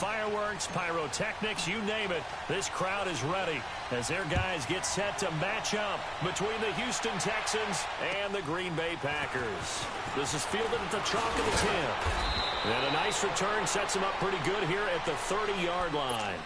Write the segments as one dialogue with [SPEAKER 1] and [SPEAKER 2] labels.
[SPEAKER 1] fireworks, pyrotechnics, you name it. This crowd is ready as their guys get set to match up between the Houston Texans and the Green Bay Packers. This is fielded at the chalk of the 10. And a nice return sets him up pretty good here at the 30-yard line.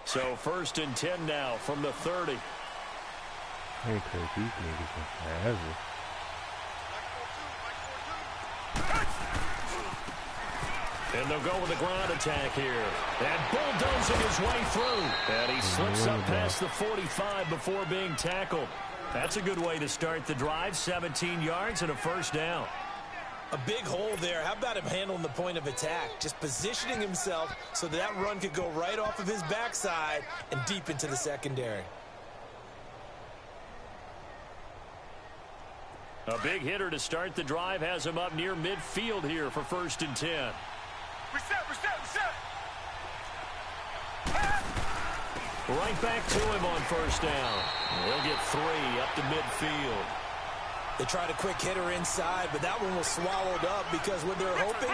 [SPEAKER 1] So 1st and 10 now from the 30.
[SPEAKER 2] Hey, cause these niggas are forever.
[SPEAKER 1] And they'll go with a ground attack here. And bulldozing his way through. And he slips up past the 45 before being tackled. That's a good way to start the drive. 17 yards and a first down.
[SPEAKER 3] A big hole there. How about him handling the point of attack? Just positioning himself so that run could go right off of his backside and deep into the secondary.
[SPEAKER 1] A big hitter to start the drive has him up near midfield here for 1st and 10.
[SPEAKER 4] Reset.
[SPEAKER 1] Right back to him on 1st down. He'll get 3 up to midfield.
[SPEAKER 3] They tried a quick hitter inside, but that one was swallowed up because when they're hoping,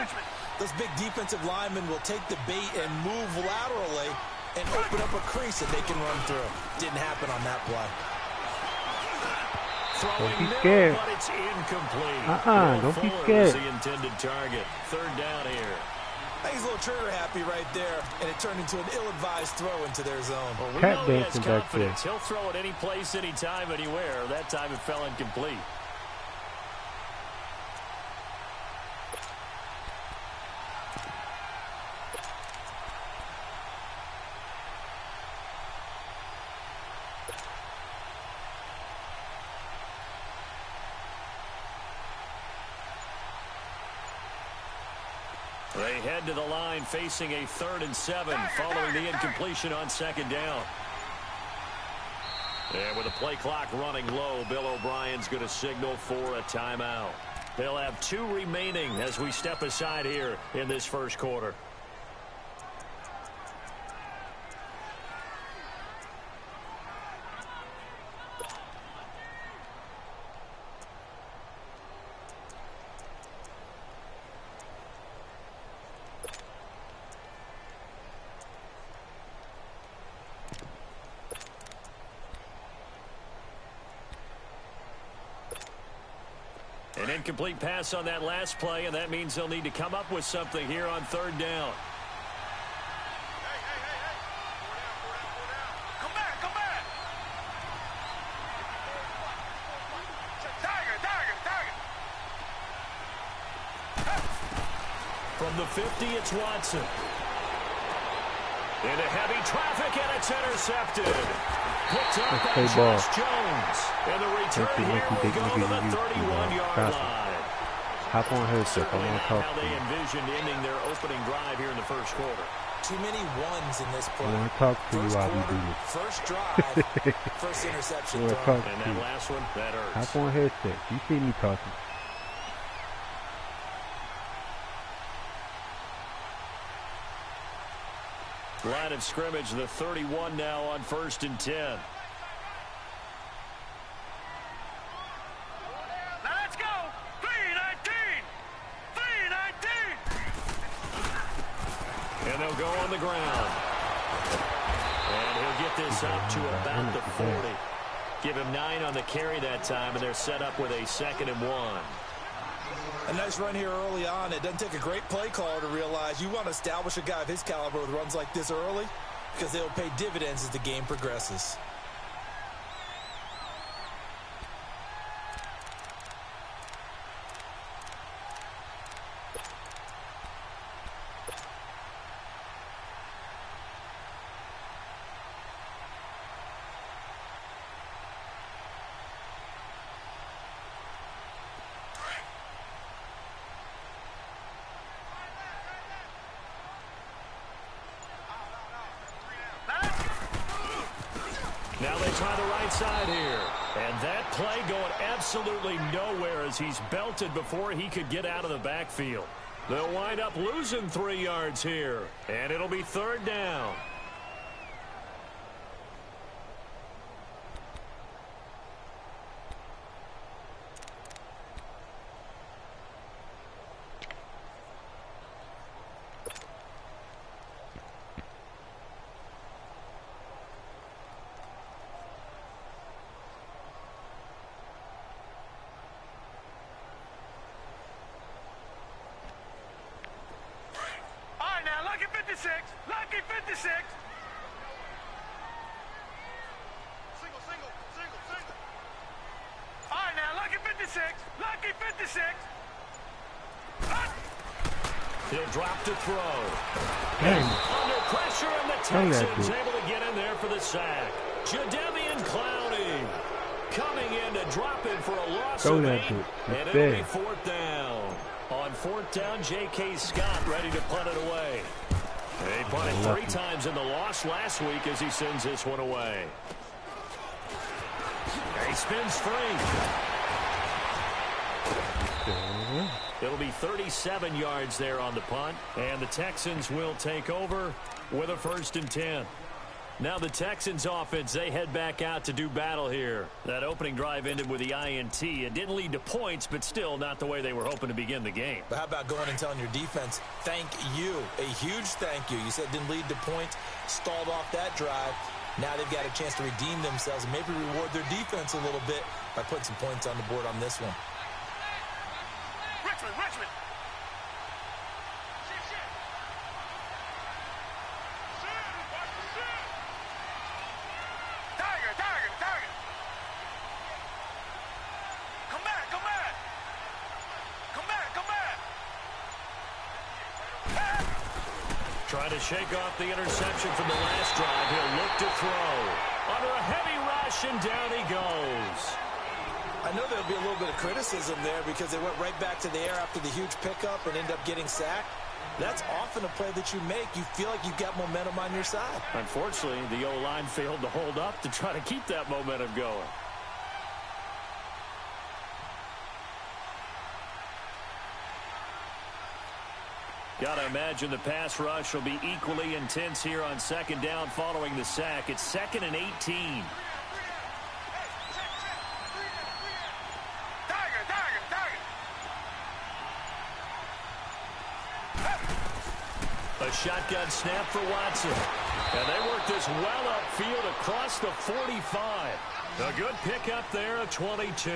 [SPEAKER 3] those big defensive linemen will take the bait and move laterally and open up a crease that they can run through. Didn't happen on that play.
[SPEAKER 1] Throwing
[SPEAKER 2] don't be scared.
[SPEAKER 1] But it's incomplete.
[SPEAKER 2] Don't be scared.
[SPEAKER 1] The intended target. 3rd down here.
[SPEAKER 3] I think he's a little trigger happy right there, and it turned into an ill-advised throw into their zone.
[SPEAKER 1] Well, we know he has confidence. He'll throw it any place, anytime, anywhere. That time it fell incomplete. They head to the line facing a 3rd and 7 following the incompletion on 2nd down. And with the play clock running low, Bill O'Brien's going to signal for a timeout. They'll have 2 remaining as we step aside here in this 1st quarter. An incomplete pass on that last play, and that means they'll need to come up with something here on 3rd down.
[SPEAKER 4] Come back. Target.
[SPEAKER 1] From the 50, it's Watson. Into heavy traffic, and it's intercepted. Picked up by Josh Jones. And the return here will go to the 31-yard line.
[SPEAKER 2] Hop on her, sir. I want to talk
[SPEAKER 1] how
[SPEAKER 2] to
[SPEAKER 1] they
[SPEAKER 2] you.
[SPEAKER 1] envisioned ending their opening drive here in the 1st quarter.
[SPEAKER 3] Too many ones in this play.
[SPEAKER 2] I want to talk to you while we do this.
[SPEAKER 3] First drive, first interception.
[SPEAKER 2] And
[SPEAKER 1] that last one, that hurts.
[SPEAKER 2] Hop on headset. You see me talking.
[SPEAKER 1] Line of scrimmage, the 31 now on 1st and 10.
[SPEAKER 4] Now let's go. 3-19.
[SPEAKER 1] And they'll go on the ground. And he'll get this up to about the 40. Give him 9 on the carry that time, and they're set up with a 2nd and 1.
[SPEAKER 3] A nice run here early on. It doesn't take a great play caller to realize you want to establish a guy of his caliber with runs like this early because they'll pay dividends as the game progresses.
[SPEAKER 1] Now they try the right side here. And that play going absolutely nowhere as he's belted before he could get out of the backfield. They'll wind up losing 3 yards here, and it'll be 3rd down.
[SPEAKER 4] Lucky 56. Single. All right, now, lucky 56. Lucky 56.
[SPEAKER 1] He'll drop to throw.
[SPEAKER 2] Dang.
[SPEAKER 1] Under pressure, and the Texans able to get in there for the sack. Jadeveon Clowney coming in to drop in for a loss of 8, and it'll be 4th down. On 4th down, J.K. Scott ready to punt it away. He punted 3 times in the loss last week as he sends this one away. He spins free. It'll be 37 yards there on the punt, and the Texans will take over with a 1st and 10. Now the Texans offense, they head back out to do battle here. That opening drive ended with the INT. It didn't lead to points, but still not the way they were hoping to begin the game.
[SPEAKER 3] But how about going and telling your defense, thank you, a huge thank you. You said it didn't lead to points, stalled off that drive. Now they've got a chance to redeem themselves and maybe reward their defense a little bit by putting some points on the board on this one.
[SPEAKER 4] Richmond. Tiger. Come back.
[SPEAKER 1] Trying to shake off the interception from the last drive. He'll look to throw. Under a heavy rush, and down he goes.
[SPEAKER 3] I know there'll be a little bit of criticism there because they went right back to the air after the huge pickup and end up getting sacked. That's often a play that you make. You feel like you've got momentum on your side.
[SPEAKER 1] Unfortunately, the O-line failed to hold up to try to keep that momentum going. Got to imagine the pass rush will be equally intense here on 2nd down following the sack. It's 2nd and 18. A shotgun snap for Watson. And they work this well upfield across the 45. A good pickup there, a 22.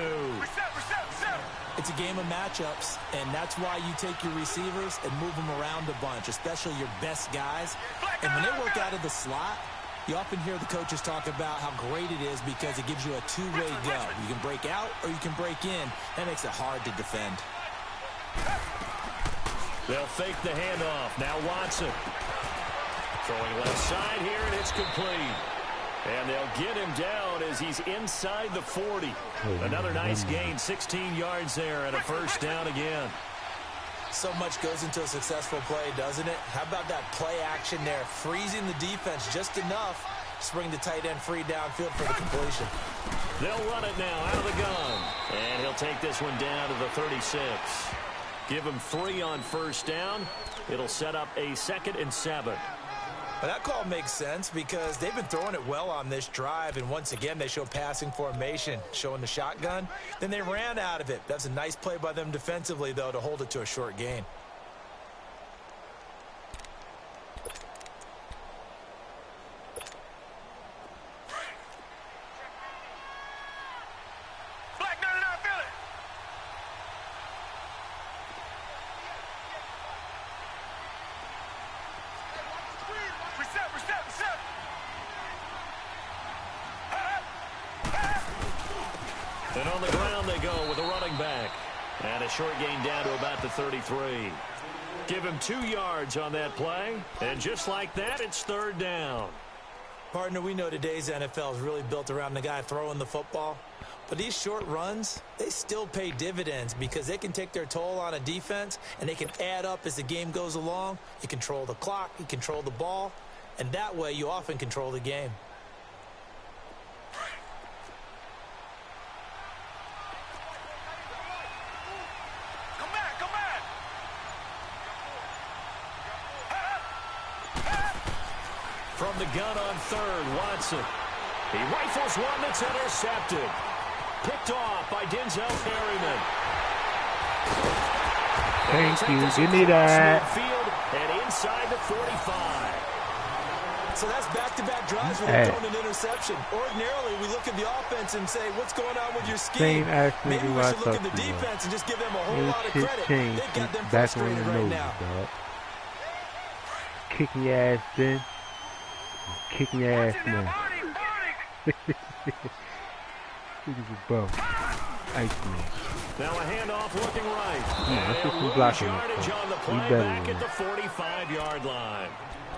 [SPEAKER 3] It's a game of matchups, and that's why you take your receivers and move them around a bunch, especially your best guys. And when they work out of the slot, you often hear the coaches talk about how great it is because it gives you a two-way go. You can break out or you can break in. That makes it hard to defend.
[SPEAKER 1] They'll fake the handoff. Now Watson. Throwing left side here, and it's complete. And they'll get him down as he's inside the 40. Another nice gain, 16 yards there, and a 1st down again.
[SPEAKER 3] So much goes into a successful play, doesn't it? How about that play action there, freezing the defense just enough to bring the tight end free downfield for the completion.
[SPEAKER 1] They'll run it now out of the gun. And he'll take this one down to the 36. Give him 3 on 1st down. It'll set up a 2nd and 7.
[SPEAKER 3] But that call makes sense because they've been throwing it well on this drive, and once again they show passing formation, showing the shotgun. Then they ran out of it. That's a nice play by them defensively, though, to hold it to a short gain.
[SPEAKER 1] And on the ground they go with a running back. And a short gain down to about the 33. Give him 2 yards on that play. And just like that, it's 3rd down.
[SPEAKER 3] Partner, we know today's NFL is really built around the guy throwing the football. But these short runs, they still pay dividends because they can take their toll on a defense and they can add up as the game goes along. You control the clock, you control the ball, and that way you often control the game.
[SPEAKER 1] From the gun on third, Watson. He rifles one that's intercepted. Picked off by Denzel Perryman.
[SPEAKER 2] Thank you. Give me that.
[SPEAKER 1] Field and inside the 45.
[SPEAKER 3] So that's back-to-back drives where they're throwing an interception. Ordinarily, we look at the offense and say, what's going on with your scheme? Maybe we should look at the defense and just give them a whole lot of credit. They've got them frustrated right now.
[SPEAKER 2] Kicking your ass then. Kicking your ass now. Look at this bum. Iceman.
[SPEAKER 1] Now a handoff looking right.
[SPEAKER 2] Let's get some blocking.
[SPEAKER 1] Yardage on the play back at the 45-yard line.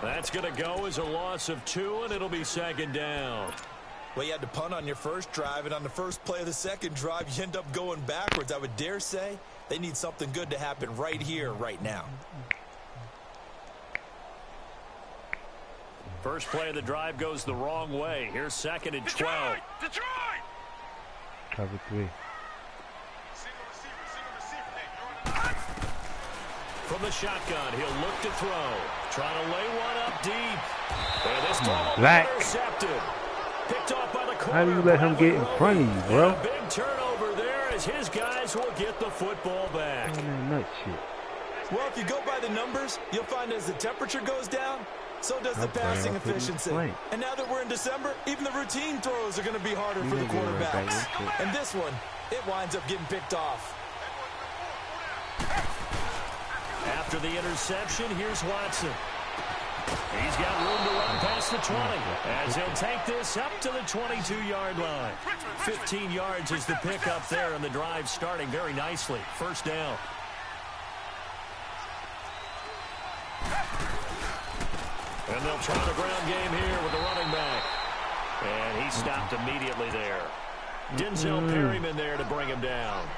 [SPEAKER 1] That's going to go as a loss of 2, and it'll be second down.
[SPEAKER 3] Well, you had to punt on your first drive, and on the first play of the second drive, you end up going backwards. I would dare say they need something good to happen right here, right now.
[SPEAKER 1] First play of the drive goes the wrong way. Here's second and 12.
[SPEAKER 4] Detroit!
[SPEAKER 2] Cover 3.
[SPEAKER 1] From the shotgun, he'll look to throw. Trying to lay one up deep. And this time
[SPEAKER 2] Black.
[SPEAKER 1] intercepted. Picked off by the corner.
[SPEAKER 2] How do you let him get in front of you, bro?
[SPEAKER 1] And a big turnover there as his guys will get the football back.
[SPEAKER 2] Nut shit.
[SPEAKER 3] Well, if you go by the numbers, you'll find as the temperature goes down, so does the passing efficiency. And now that we're in December, even the routine throws are going to be harder for the quarterbacks. And this one, it winds up getting picked off.
[SPEAKER 1] After the interception, here's Watson. He's got room to run past the 20 as he'll take this up to the 22-yard line. 15 yards is the pickup there, and the drive starting very nicely. First down. And they'll try the ground game here with the running back. And he stopped immediately there. Denzel Perryman there to bring him down.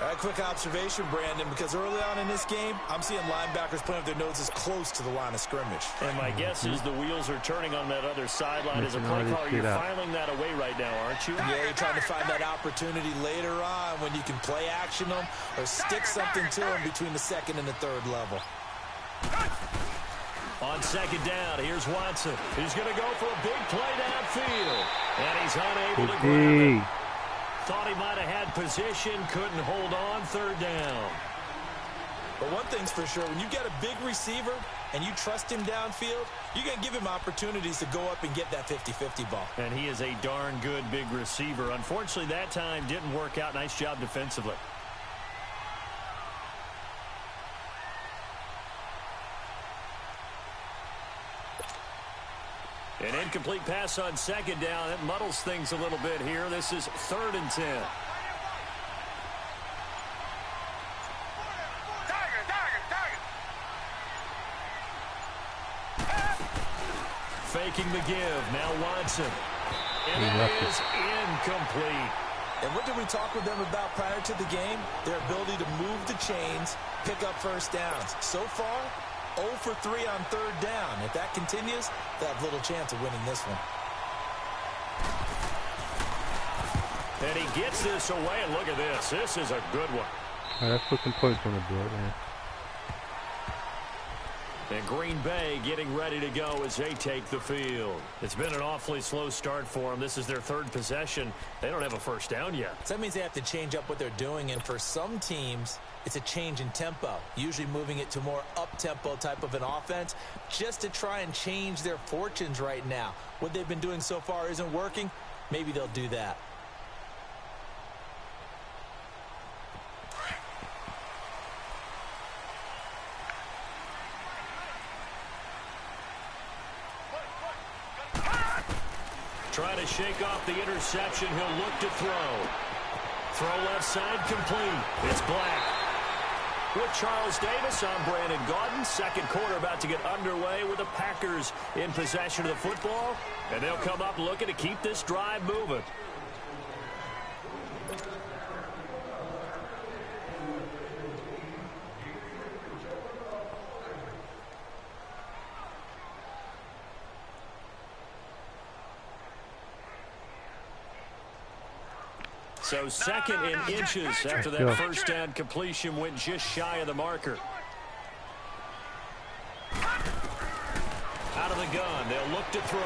[SPEAKER 3] A quick observation, Brandon, because early on in this game, I'm seeing linebackers playing with their noses close to the line of scrimmage.
[SPEAKER 1] And my guess is the wheels are turning on that other sideline as a play caller. You're filing that away right now, aren't you?
[SPEAKER 3] Yeah, you're trying to find that opportunity later on when you can play action them or stick something to them between the second and the third level.
[SPEAKER 1] On second down, here's Watson. He's going to go for a big play downfield. And he's unable to grab it. Thought he might have had position, couldn't hold on, third down.
[SPEAKER 3] But one thing's for sure, when you get a big receiver and you trust him downfield, you're going to give him opportunities to go up and get that 50-50 ball.
[SPEAKER 1] And he is a darn good big receiver. Unfortunately, that time didn't work out. Nice job defensively. An incomplete pass on second down. It muddles things a little bit here. This is 3rd and 10. Faking the give. Now Watson. And it is incomplete.
[SPEAKER 3] And what did we talk with them about prior to the game? Their ability to move the chains, pick up first downs. So far, 0 for 3 on third down. If that continues, they have little chance of winning this one.
[SPEAKER 1] And he gets this away, and look at this. This is a good one.
[SPEAKER 2] Let's put some points on the board, man.
[SPEAKER 1] And Green Bay getting ready to go as they take the field. It's been an awfully slow start for them. This is their 3rd possession. They don't have a first down yet.
[SPEAKER 3] So that means they have to change up what they're doing, and for some teams, it's a change in tempo, usually moving it to more up-tempo type of an offense just to try and change their fortunes right now. What they've been doing so far isn't working. Maybe they'll do that.
[SPEAKER 1] Trying to shake off the interception. He'll look to throw. Throw left side complete. It's Black. With Charles Davis, I'm Brandon Gaudin. Second quarter about to get underway with the Packers in possession of the football. And they'll come up looking to keep this drive moving. So second in inches after that first down completion went just shy of the marker. Out of the the gun. They'll look to throw.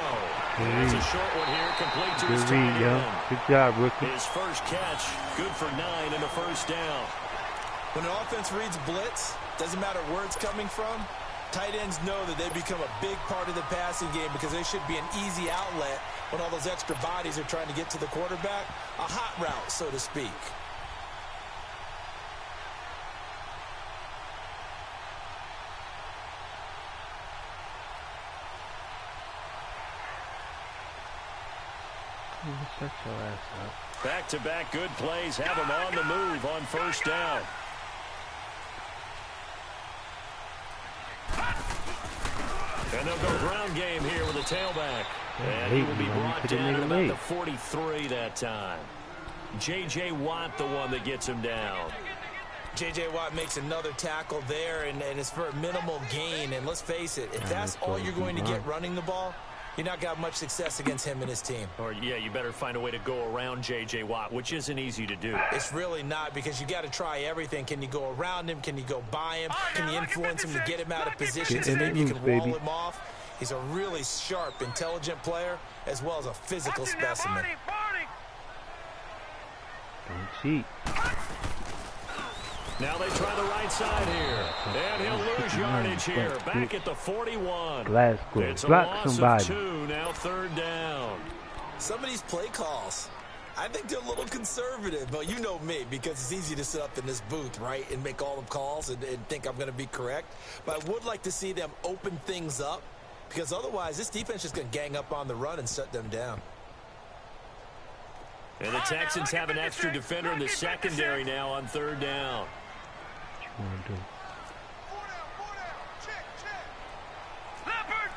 [SPEAKER 1] It's a short one here, complete to his
[SPEAKER 2] Good
[SPEAKER 1] tight
[SPEAKER 2] read, yo.
[SPEAKER 1] end.
[SPEAKER 2] Good job, rookie.
[SPEAKER 1] His first catch, good for 9 and a first down.
[SPEAKER 3] When an offense reads blitz, doesn't matter where it's coming from, tight ends know that they become a big part of the passing game because they should be an easy outlet when all those extra bodies are trying to get to the quarterback. A hot route, so to speak.
[SPEAKER 2] Shut your ass up.
[SPEAKER 1] Back-to-back good plays have him on the move on first down. And they'll go ground game here with a tailback. And he will be brought down at about the 43 that time. J.J. Watt, the one that gets him down.
[SPEAKER 3] J.J. Watt makes another tackle there, and it's for a minimal gain. And let's face it, if that's all you're going to get running the ball, you're not going to have much success against him and his team.
[SPEAKER 1] Or, yeah, you better find a way to go around J.J. Watt, which isn't easy to do.
[SPEAKER 3] It's really not, because you got to try everything. Can you go around him? Can you go by him? Can you influence him to get him out of position so maybe you can wall him off? He's a really sharp, intelligent player, as well as a physical specimen.
[SPEAKER 2] Don't cheat.
[SPEAKER 1] Now they try the right side here. And he'll lose yardage here. Back at the 41.
[SPEAKER 2] Glasgow.
[SPEAKER 1] It's a
[SPEAKER 2] Block
[SPEAKER 1] loss
[SPEAKER 2] somebody.
[SPEAKER 1] of 2, now third down.
[SPEAKER 3] Some of these play calls, I think they're a little conservative. But you know me, because it's easy to sit up in this booth, right, and make all the calls and think I'm going to be correct. But I would like to see them open things up, because otherwise this defense is just going to gang up on the run and shut them down.
[SPEAKER 1] And the Texans have an extra defender in the secondary now on third down.
[SPEAKER 2] What you want to do?
[SPEAKER 4] Leopard!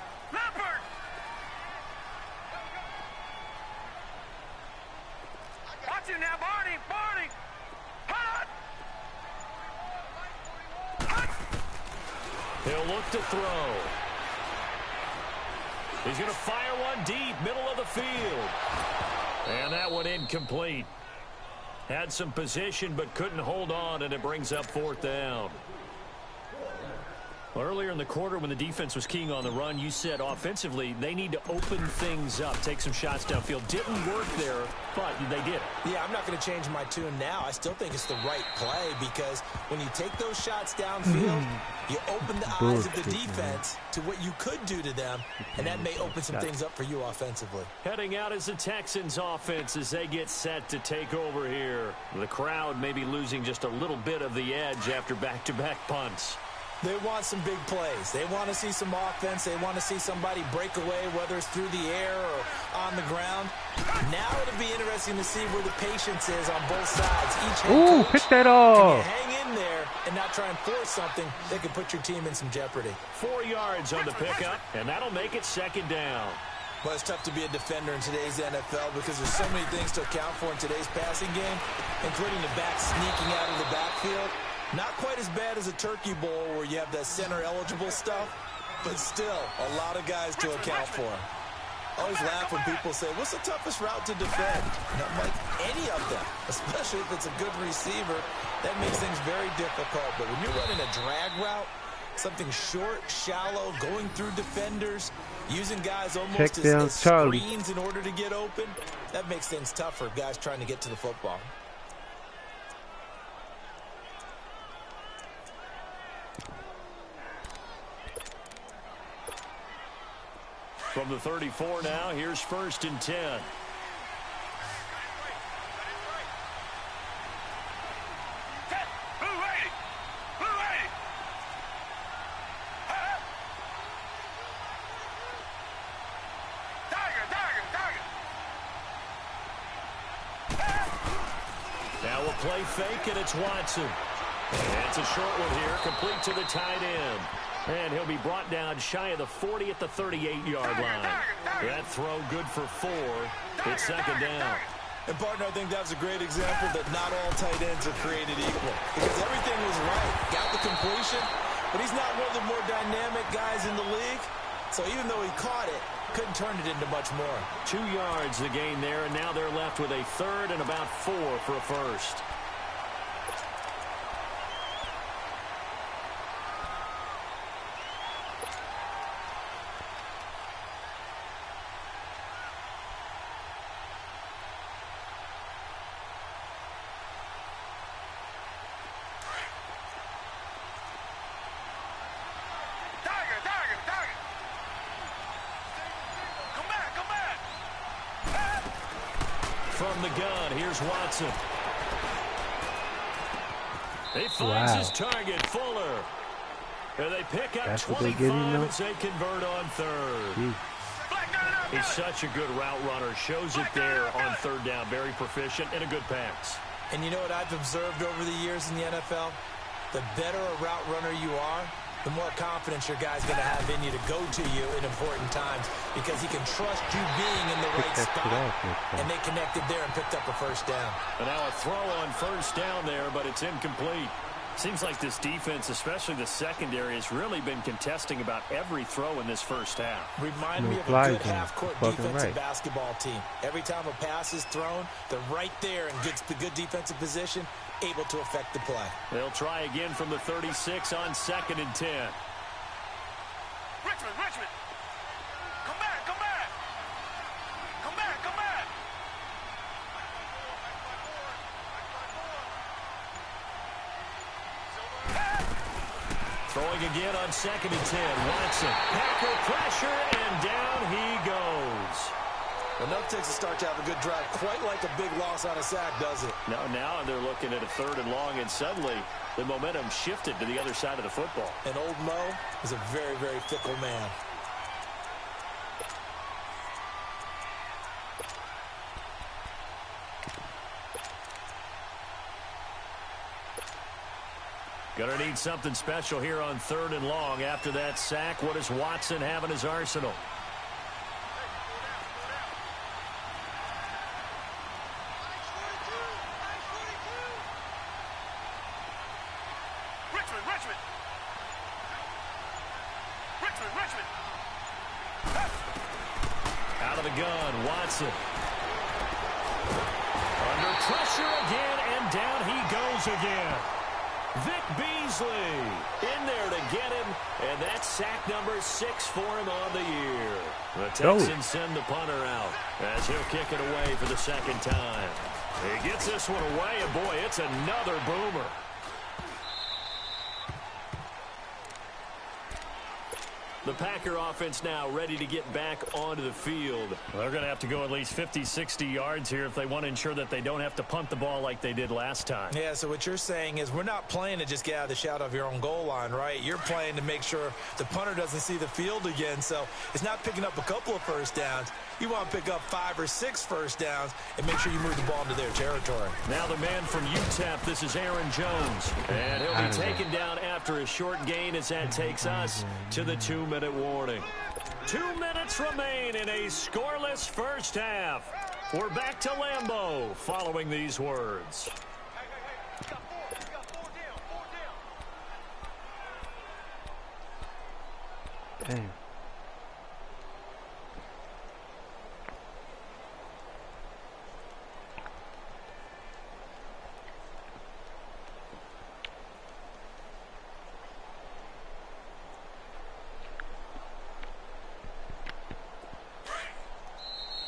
[SPEAKER 4] Watch him now, Barney! Hot!
[SPEAKER 1] He'll look to throw. He's going to fire one deep, middle of the field. And that one incomplete. Had some position but couldn't hold on, and it brings up fourth down. Earlier in the quarter when the defense was keying on the run, you said offensively they need to open things up, take some shots downfield. Didn't work there, but they did.
[SPEAKER 3] Yeah, I'm not going to change my tune now. I still think it's the right play, because when you take those shots downfield, you open the eyes of the defense to what you could do to them, and that may open some things up for you offensively.
[SPEAKER 1] Heading out is the Texans offense as they get set to take over here. The crowd may be losing just a little bit of the edge after back-to-back punts.
[SPEAKER 3] They want some big plays. They want to see some offense. They want to see somebody break away, whether it's through the air or on the ground. Now it'll be interesting to see where the patience is on both sides. Each head coach,
[SPEAKER 2] pick that off.
[SPEAKER 3] can you hang in there and not try and force something that could put your team in some jeopardy.
[SPEAKER 1] 4 yards on the pickup, and that'll make it second down.
[SPEAKER 3] Well, it's tough to be a defender in today's NFL because there's so many things to account for in today's passing game, including the back sneaking out of the backfield. Not quite as bad as a turkey bowl where you have that center-eligible stuff, but still a lot of guys to account for. I always laugh when people say, what's the toughest route to defend? And I'm like, any of them, especially if it's a good receiver. That makes things very difficult. But when you're running a drag route, something short, shallow, going through defenders, using guys almost as screens in order to get open, that makes things tough for guys trying to get to the football.
[SPEAKER 1] From the 34 now, here's 1st and 10. Now we'll play fake, and it's Watson. And it's a short one here, complete to the tight end. And he'll be brought down shy of the 40 at the 38-yard line. That throw good for 4. It's second down.
[SPEAKER 3] And, partner, I think that was a great example that not all tight ends are created equal. Because everything was right. Got the completion, but he's not one of the more dynamic guys in the league. So even though he caught it, couldn't turn it into much more.
[SPEAKER 1] 2 yards the gain there, and now they're left with a third and about 4 for a first. from the gun. Here's Watson. He finds his target, Fuller. And they pick up 25 as they convert on third. He's such a good route runner. Shows it there on third down. Very proficient and a good pass.
[SPEAKER 3] And you know what I've observed over the years in the NFL? The better a route runner you are, the more confidence your guy's going to have in you to go to you in important times because he can trust you being in the right spot. And they connected there and picked up a first down.
[SPEAKER 1] And now a throw on first down there, but it's incomplete. Seems like this defense, especially the secondary, has really been contesting about every throw in this first half.
[SPEAKER 3] Remind me of a good half-court defensive basketball team. Every time a pass is thrown, they're right there and gets the good defensive position, able to affect the play.
[SPEAKER 1] They'll try again from the 36 on 2nd and 10.
[SPEAKER 4] Richmond. Come back. Come back.
[SPEAKER 1] Throwing again on 2nd and 10. Watson. Packer pressure, and down he goes.
[SPEAKER 3] Enough takes to start to have a good drive. Quite like a big loss on a sack, does it?
[SPEAKER 1] Now they're looking at a 3rd and long, and suddenly the momentum shifted to the other side of the football.
[SPEAKER 3] And old Mo is a very, very fickle man.
[SPEAKER 1] Gonna need something special here on 3rd and long. After that sack, what does Watson have in his arsenal?
[SPEAKER 4] Richmond.
[SPEAKER 1] Out of the gun, Watson. Under pressure again, and down he goes again. Vic Beasley in there to get him, and that's sack number 6 for him on the year. The Texans send the punter out as he'll kick it away for the 2nd time. He gets this one away, and boy, it's another boomer. The Packer offense now ready to get back onto the field. Well, they're going to have to go at least 50, 60 yards here if they want to ensure that they don't have to punt the ball like they did last time.
[SPEAKER 3] Yeah, so what you're saying is we're not playing to just get out of the shadow of your own goal line, right? You're playing to make sure the punter doesn't see the field again. So it's not picking up a couple of first downs. You want to pick up 5 or 6 first downs and make sure you move the ball into their territory.
[SPEAKER 1] Now the man from UTEP, this is Aaron Jones. And he'll be taken down after a short gain as that takes us to the 2-minute warning. 2 minutes remain in a scoreless first half. We're back to Lambeau following these words.
[SPEAKER 2] Damn.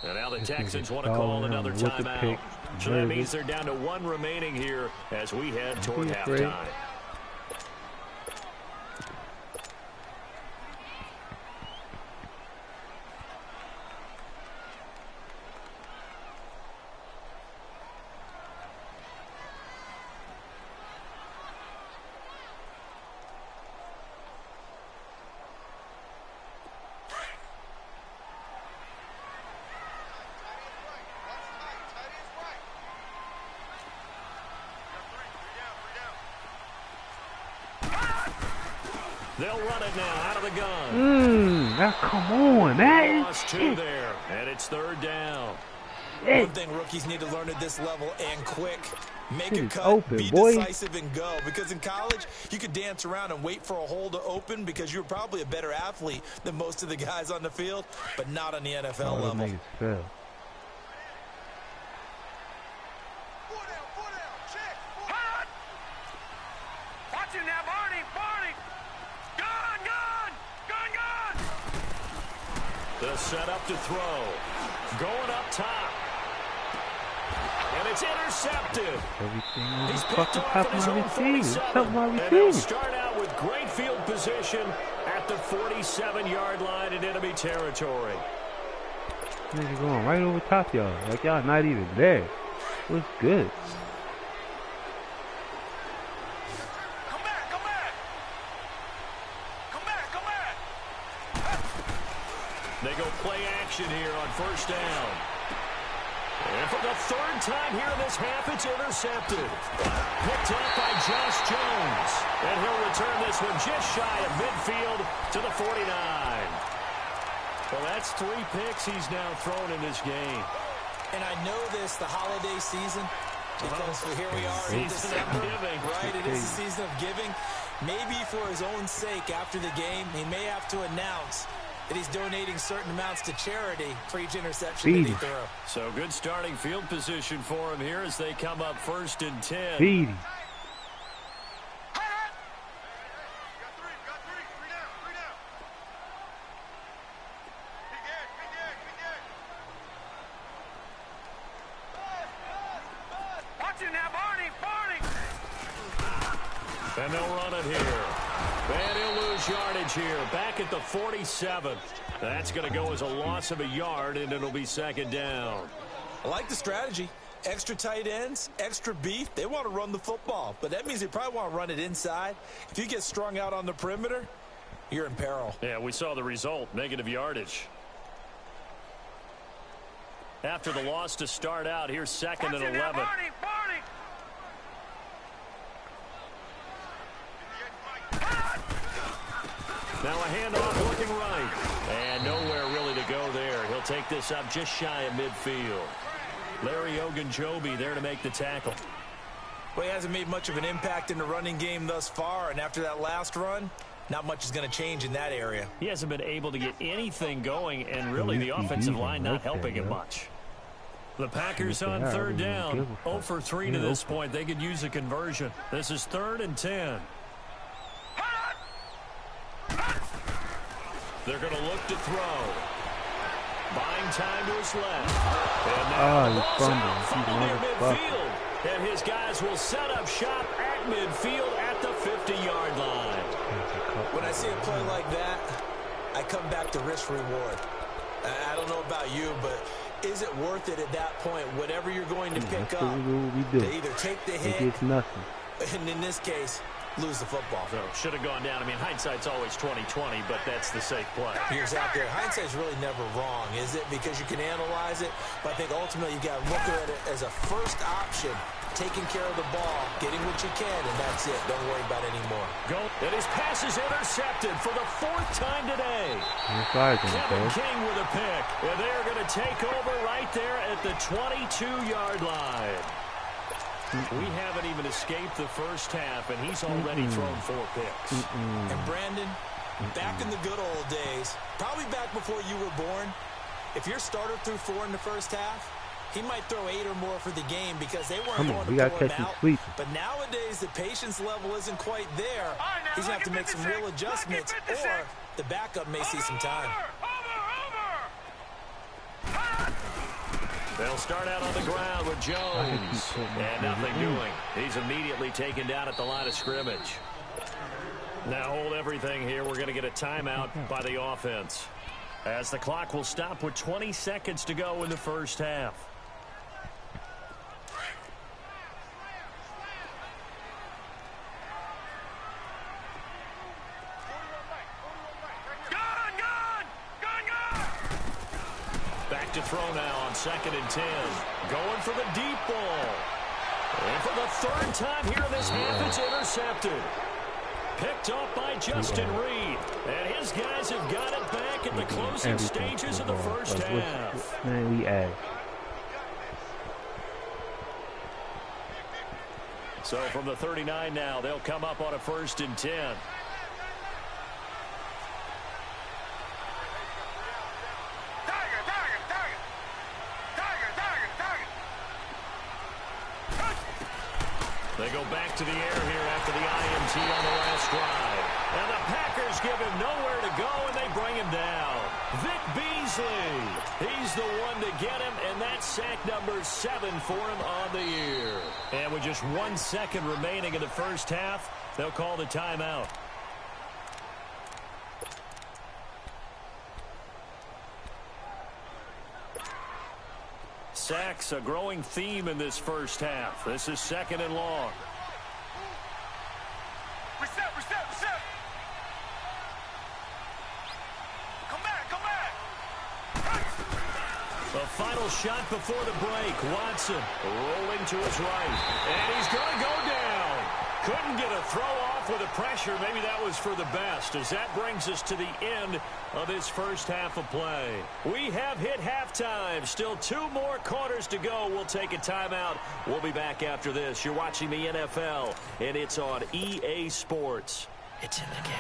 [SPEAKER 1] And now the Texans want to call another timeout. So that means they're down to 1 remaining here as we head toward halftime. They'll run it now out of the gun.
[SPEAKER 2] Now come on, man.
[SPEAKER 1] Lost 2 there, and it's 3rd down.
[SPEAKER 3] One thing rookies need to learn at this level and quick. Make a cut,
[SPEAKER 2] open,
[SPEAKER 3] be
[SPEAKER 2] boy.
[SPEAKER 3] decisive, and go. Because in college, you could dance around and wait for a hole to open because you're probably a better athlete than most of the guys on the field, but not on the NFL level.
[SPEAKER 2] Fell.
[SPEAKER 4] Watch him now, Barney. Gun.
[SPEAKER 1] The setup to throw. Going up top. And it's intercepted.
[SPEAKER 2] Everything
[SPEAKER 1] He's
[SPEAKER 2] is
[SPEAKER 1] picked
[SPEAKER 2] fucking
[SPEAKER 1] off
[SPEAKER 2] top
[SPEAKER 1] at his
[SPEAKER 2] of my
[SPEAKER 1] own
[SPEAKER 2] receivers.
[SPEAKER 1] 47.
[SPEAKER 2] Top of my
[SPEAKER 1] And they'll
[SPEAKER 2] receivers.
[SPEAKER 1] start out with great field position at the 47-yard line in enemy territory.
[SPEAKER 2] Nigga going right over top y'all. Like y'all not even there. What's good?
[SPEAKER 4] Come back, come back. Come back, come back.
[SPEAKER 1] They go play action here on first down. And for the third time here in this half, it's intercepted. Picked up by Josh Jones. And he'll return this one just shy of midfield to the 49. Well, that's 3 picks he's now thrown in this game.
[SPEAKER 3] And I know this, the holiday season, because here we are in December. Right, it is the season of giving. Maybe for his own sake, after the game, he may have to announce that he's donating certain amounts to charity for each interception that he throws.
[SPEAKER 1] So good starting field position for him here as they come up first and 10.
[SPEAKER 2] Feed him.
[SPEAKER 1] And they'll run it here. And he'll lose yardage here. Back at the 47. That's going to go as a loss of a yard, and it'll be second down.
[SPEAKER 3] I like the strategy. Extra tight ends, extra beef. They want to run the football, but that means they probably want to run it inside. If you get strung out on the perimeter, you're in peril.
[SPEAKER 1] Yeah, we saw the result, negative yardage. After the loss to start out, here's second and 11. Now a handoff looking right. And nowhere really to go there. He'll take this up just shy of midfield. Larry Ogunjobi there to make the tackle.
[SPEAKER 3] Well, he hasn't made much of an impact in the running game thus far, and after that last run, not much is going to change in that area.
[SPEAKER 1] He hasn't been able to get anything going, and really the offensive line not helping him much. The Packers on third down. 0 for 3 to this point. They could use a conversion. This is 3rd and 10. They're going to look to throw. Buying time to his left. And now the ball's out near midfield. And his guys will set up shop at midfield at the 50-yard line.
[SPEAKER 3] When I see a play like that, I come back to risk reward. I don't know about you, but is it worth it at that point? Whatever you're going to pick up, to either take the hit, and in this case, lose the football.
[SPEAKER 1] So should have gone down. I mean, hindsight's always 20/20, but that's the safe play.
[SPEAKER 3] Here's out there. Hindsight's really never wrong, is it? Because you can analyze it, but I think ultimately you got to look at it as a first option, taking care of the ball, getting what you can, and that's it. Don't worry about it anymore.
[SPEAKER 1] And his pass is intercepted for the 4th time today. Kevin King with a pick, and they're going to take over right there at the 22-yard line. We haven't even escaped the first half, and he's already thrown 4 picks.
[SPEAKER 3] And Brandon, back in the good old days, probably back before you were born, if your starter threw 4 in the first half, he might throw 8 or more for the game because they weren't going to pull him out. But nowadays, the patience level isn't quite there. He's going to have to make some real adjustments, or the backup may see some time.
[SPEAKER 1] They'll start out on the ground with Jones. And nothing doing. He's immediately taken down at the line of scrimmage. Now hold everything here. We're going to get a timeout by the offense, as the clock will stop with 20 seconds to go in the first half. Back to throw now on 2nd and 10. Going for the deep ball. And for the 3rd time here in this half, it's intercepted. Picked off by Justin Reed. And his guys have got it back in the closing stages of the first half.
[SPEAKER 2] Man, we add.
[SPEAKER 1] So from the 39 now, they'll come up on a 1st and 10. They go back to the air here after the INT on the last drive. And the Packers give him nowhere to go, and they bring him down. Vic Beasley, he's the one to get him, and that's sack number 7 for him on the year. And with just 1 second remaining in the first half, they'll call the timeout. backs, a growing theme in this first half. This is 2nd and long.
[SPEAKER 4] Reset, reset, reset. Come back, come back.
[SPEAKER 1] The final shot before the break. Watson rolling to his right. And he's going to go down. Couldn't get a throw off with the pressure. Maybe that was for the best, as that brings us to the end of this first half of play. We have hit halftime. Still 2 more quarters to go. We'll take a timeout. We'll be back after this. You're watching the NFL, and it's on EA Sports. It's in the game.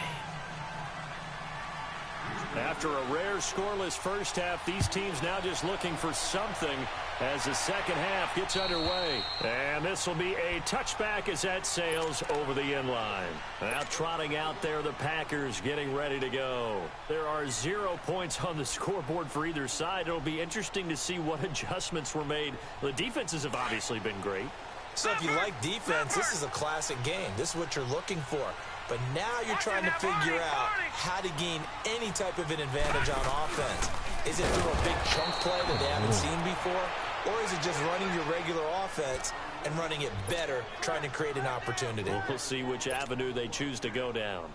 [SPEAKER 1] After a rare scoreless first half, these teams now just looking for something as the second half gets underway. And this will be a touchback as that sails over the end line. Now trotting out there, the Packers getting ready to go. There are 0 points on the scoreboard for either side. It'll be interesting to see what adjustments were made. The defenses have obviously been great.
[SPEAKER 3] So if you like defense, this is a classic game. This is what you're looking for. But now you're trying to figure out how to gain any type of an advantage on offense. Is it through a big chunk play that they haven't seen before? Or is it just running your regular offense and running it better, trying to create an opportunity?
[SPEAKER 1] We'll see which avenue they choose to go down.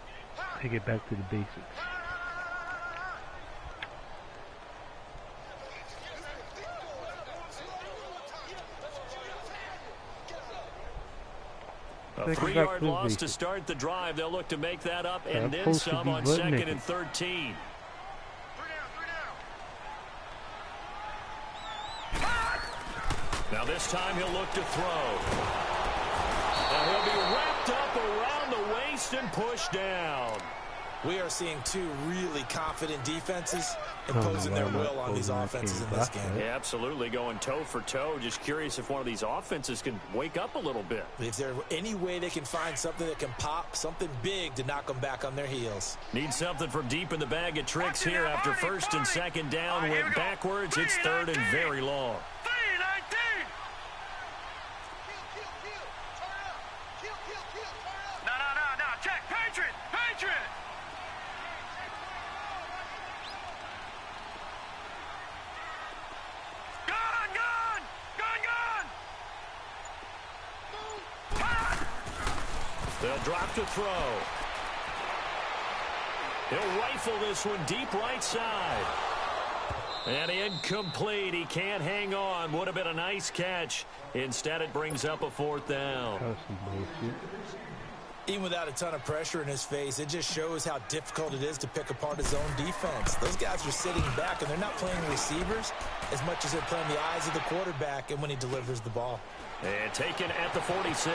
[SPEAKER 2] Take it back to the basics.
[SPEAKER 1] A 3-yard loss to start the drive. They'll look to make that up and then some on 2nd and 13. Now this time he'll look to throw. Now he'll be wrapped up around the waist and pushed down.
[SPEAKER 3] We are seeing 2 really confident defenses imposing their will on these offenses in this game.
[SPEAKER 1] Yeah, absolutely, going toe for toe. Just curious if one of these offenses can wake up a little bit.
[SPEAKER 3] Is there any way they can find something that can pop, something big to knock them back on their heels?
[SPEAKER 1] Need something from deep in the bag of tricks here after 1st and 2nd down. Went backwards. It's 3rd and very long.
[SPEAKER 4] No, check, Patriot.
[SPEAKER 1] They'll drop to throw. He'll rifle this one deep right side. And incomplete. He can't hang on. Would have been a nice catch. Instead, it brings up a 4th down.
[SPEAKER 3] Even without a ton of pressure in his face, it just shows how difficult it is to pick apart his own defense. Those guys are sitting back, and they're not playing receivers as much as they're playing the eyes of the quarterback and when he delivers the ball.
[SPEAKER 1] And taken at the 46.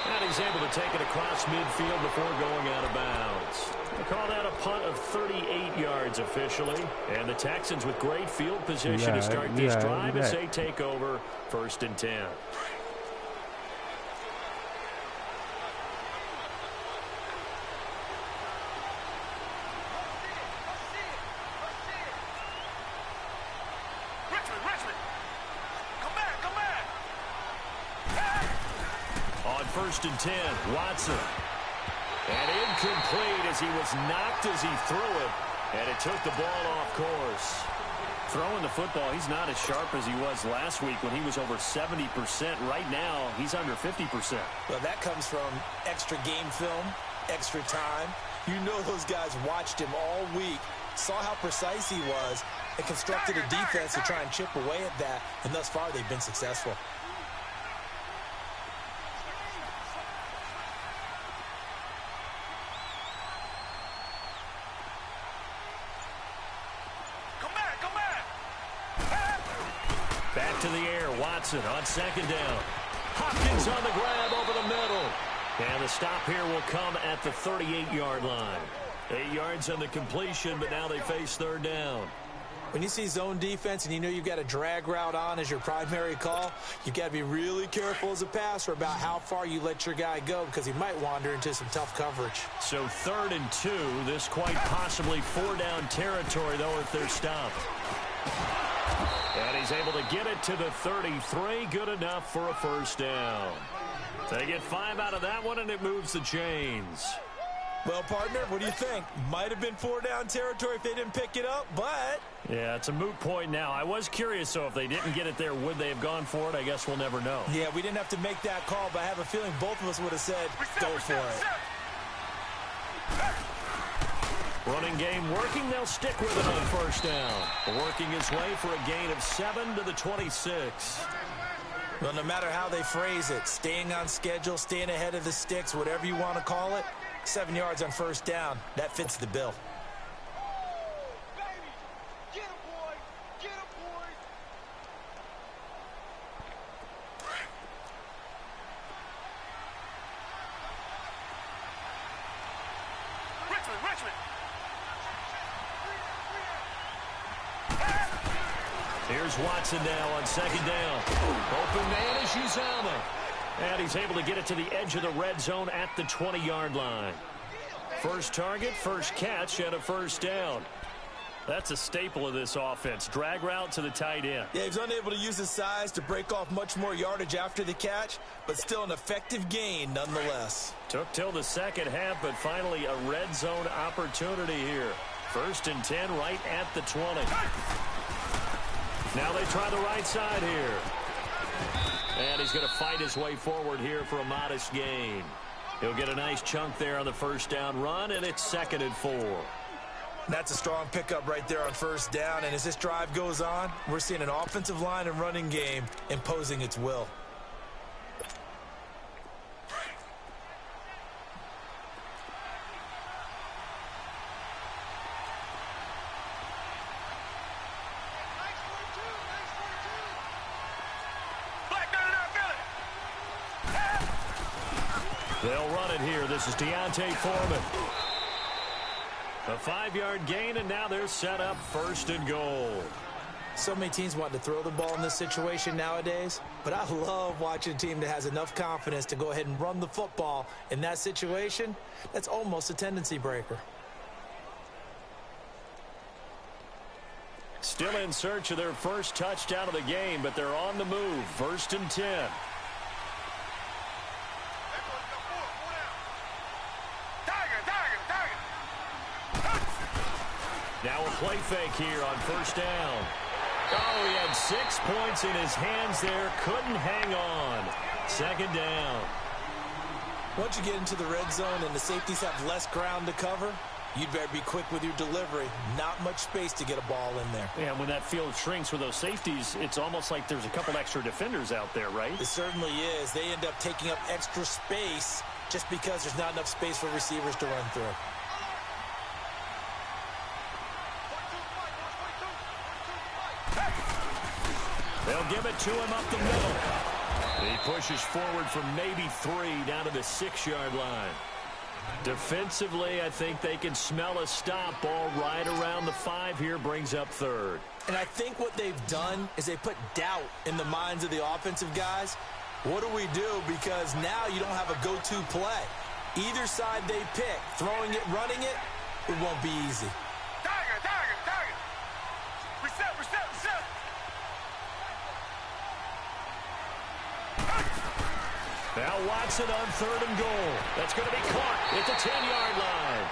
[SPEAKER 1] And he's able to take it across midfield before going out of bounds. They call that a punt of 38 yards officially. And the Texans with great field position to start this drive as they take over 1st and 10. On 1st and 10, Watson. And incomplete as he was knocked as he threw it. And it took the ball off course. Throwing the football, he's not as sharp as he was last week when he was over 70%. Right now, he's under 50%.
[SPEAKER 3] Well, that comes from extra game film, extra time. You know those guys watched him all week, saw how precise he was, and constructed a defense to try and chip away at that. And thus far, they've been successful.
[SPEAKER 1] Back to the air, Watson on 2nd down. Hopkins on the grab over the middle. And the stop here will come at the 38-yard line. 8 yards on the completion, but now they face 3rd down.
[SPEAKER 3] When you see zone defense and you know you've got a drag route on as your primary call, you've got to be really careful as a passer about how far you let your guy go because he might wander into some tough coverage.
[SPEAKER 1] So 3rd and 2, this quite possibly 4-down territory, though, if they're stopped. And he's able to get it to the 33. Good enough for a 1st down. They get 5 out of that one, and it moves the chains.
[SPEAKER 3] Well, partner, what do you think? Might have been 4-down territory if they didn't pick it up, but...
[SPEAKER 1] Yeah, it's a moot point now. I was curious, so if they didn't get it there, would they have gone for it? I guess we'll never know.
[SPEAKER 3] Yeah, we didn't have to make that call, but I have a feeling both of us would have said, go for it.
[SPEAKER 1] Running game working. They'll stick with it on first down. Working his way for a gain of 7 to the 26.
[SPEAKER 3] Well, no matter how they phrase it, staying on schedule, staying ahead of the sticks, whatever you want to call it, 7 yards on first down, that fits the bill.
[SPEAKER 4] Get him, boy! Get him, boy! Richmond!
[SPEAKER 1] Here's Watson now on second down. Open man is Uzama. And he's able to get it to the edge of the red zone at the 20-yard line. First target, first catch, and a first down. That's a staple of this offense. Drag route to the tight end.
[SPEAKER 3] Yeah, he was unable to use his size to break off much more yardage after the catch, but still an effective gain nonetheless.
[SPEAKER 1] Took till the second half, but finally a red zone opportunity here. First and 10 right at the 20. Now they try the right side here. And he's going to fight his way forward here for a modest gain. He'll get a nice chunk there on the first down run, and it's 2nd and 4.
[SPEAKER 3] That's a strong pickup right there on first down, and as this drive goes on, we're seeing an offensive line and running game imposing its will.
[SPEAKER 1] They'll run it here. This is Deontay Foreman. A 5-yard gain, and now they're set up 1st and goal.
[SPEAKER 3] So many teams want to throw the ball in this situation nowadays, but I love watching a team that has enough confidence to go ahead and run the football in that situation. That's almost a tendency breaker.
[SPEAKER 1] Still in search of their first touchdown of the game, but they're on the move. 1st and 10. Now a play fake here on first down. Oh, he had 6 points in his hands there. Couldn't hang on. 2nd down.
[SPEAKER 3] Once you get into the red zone and the safeties have less ground to cover, you'd better be quick with your delivery. Not much space to get a ball in there.
[SPEAKER 1] Yeah, when that field shrinks with those safeties, it's almost like there's a couple extra defenders out there, right?
[SPEAKER 3] It certainly is. They end up taking up extra space just because there's not enough space for receivers to run through.
[SPEAKER 1] They'll give it to him up the middle. He pushes forward from maybe 3 down to the 6-yard line. Defensively, I think they can smell a stop. Ball right around the 5 here, brings up 3rd.
[SPEAKER 3] And I think what they've done is they put doubt in the minds of the offensive guys. What do we do? Because now you don't have a go-to play. Either side they pick, throwing it, running it, it won't be easy.
[SPEAKER 4] Tiger! Reset!
[SPEAKER 1] Now Watson on 3rd and goal. That's going to be caught at the 10-yard line.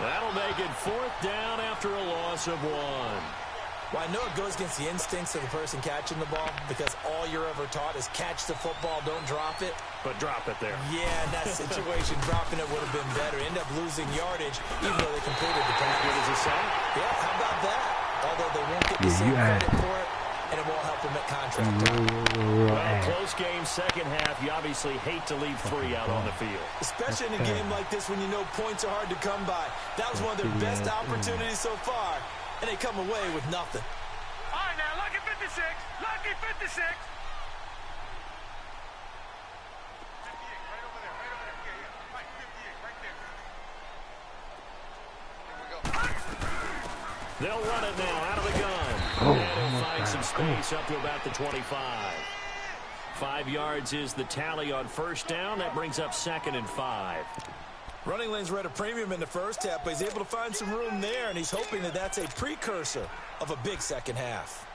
[SPEAKER 1] That'll make it 4th down after a loss of 1.
[SPEAKER 3] Well, I know it goes against the instincts of the person catching the ball because all you're ever taught is catch the football, don't drop it.
[SPEAKER 1] But drop it there.
[SPEAKER 3] Yeah, in that situation, dropping it would have been better. End up losing yardage, even though they completed the pass.
[SPEAKER 1] Good as a sack.
[SPEAKER 3] Yeah, how about that? Although they won't get the same credit for it, and it won't help them at contract time.
[SPEAKER 1] Well, close game, second half. You obviously hate to leave 3 out on the field.
[SPEAKER 3] Especially in a game like this when you know points are hard to come by. That was one of their best opportunities so far, and they come away with nothing.
[SPEAKER 4] All right, now, lucky 56. Lucky 56. 58, right over there. Yeah. Right, 58, right there. Here we go.
[SPEAKER 1] They'll run it now out of the gun. And he'll find some space up to about the 25. 5 yards is the tally on first down. That brings up 2nd and 5.
[SPEAKER 3] Running lanes were at a premium in the first half, but he's able to find some room there, and he's hoping that that's a precursor of a big second half.